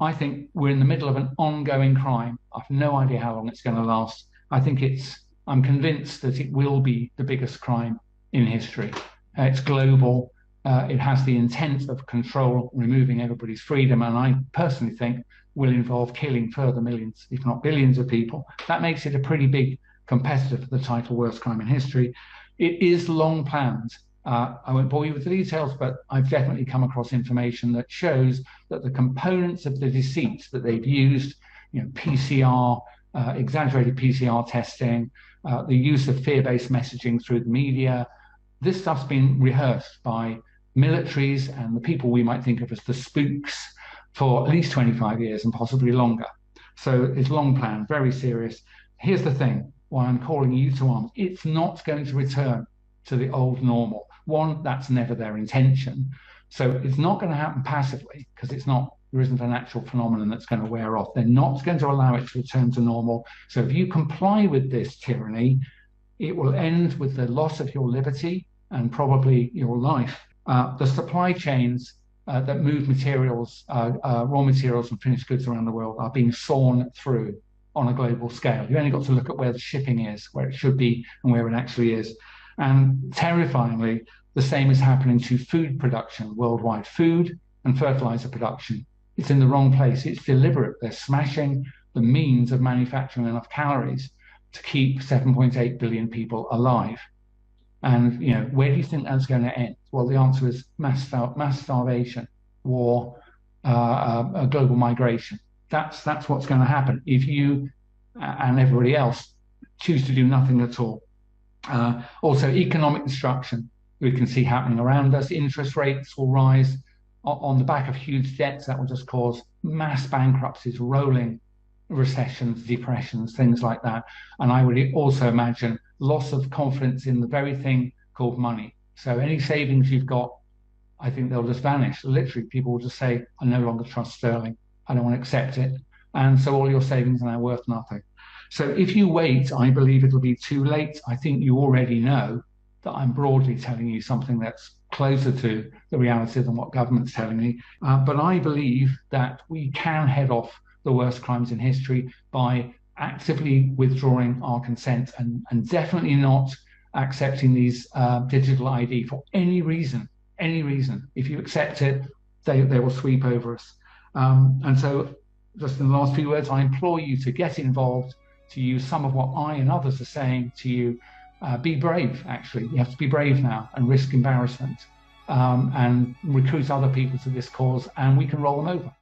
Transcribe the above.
I think we're in the middle of an ongoing crime. I've no idea how long it's going to last. I'm convinced that it will be the biggest crime in history. It's global. It has the intent of control, removing everybody's freedom, and I personally think will involve killing further millions, if not billions of people. That makes it a pretty big competitor for the title worst crime in history. It is long planned. I won't bore you with the details, but I've definitely come across information that shows that the components of the deceit that they've used, PCR, exaggerated PCR testing, the use of fear-based messaging through the media, this stuff's been rehearsed by militaries and the people we might think of as the spooks for at least 25 years and possibly longer. So it's long planned, very serious. Here's the thing, why I'm calling you to arms. It's not going to return to the old normal. One, that's never their intention. So it's not going to happen passively because there isn't a natural phenomenon that's going to wear off. They're not going to allow it to return to normal. So if you comply with this tyranny, it will end with the loss of your liberty and probably your life. The supply chains that move materials, raw materials and finished goods around the world are being sawn through on a global scale. You only got to look at where the shipping is, where it should be and where it actually is. And terrifyingly, the same is happening to food production worldwide, food and fertilizer production. It's in the wrong place. It's deliberate. They're smashing the means of manufacturing enough calories to keep 7.8 billion people alive. And where do you think that's going to end? Well, the answer is mass starvation, war, global migration. That's what's going to happen if you and everybody else choose to do nothing at all. Also, economic destruction we can see happening around us. Interest rates will rise on the back of huge debts. That will just cause mass bankruptcies, rolling recessions, depressions, things like that. And I would also imagine loss of confidence in the very thing called money. So any savings you've got, I think they'll just vanish. Literally, people will just say, I no longer trust sterling. I don't want to accept it. And so all your savings are now worth nothing. So if you wait, I believe it'll be too late. I think you already know that I'm broadly telling you something that's closer to the reality than what government's telling me. But I believe that we can head off the worst crimes in history by actively withdrawing our consent and definitely not accepting these digital ID for any reason. If you accept it, they will sweep over us. And so just in the last few words, I implore you to get involved, to use some of what I and others are saying to you. Be brave, actually. You have to be brave now and risk embarrassment and recruit other people to this cause, and we can roll them over.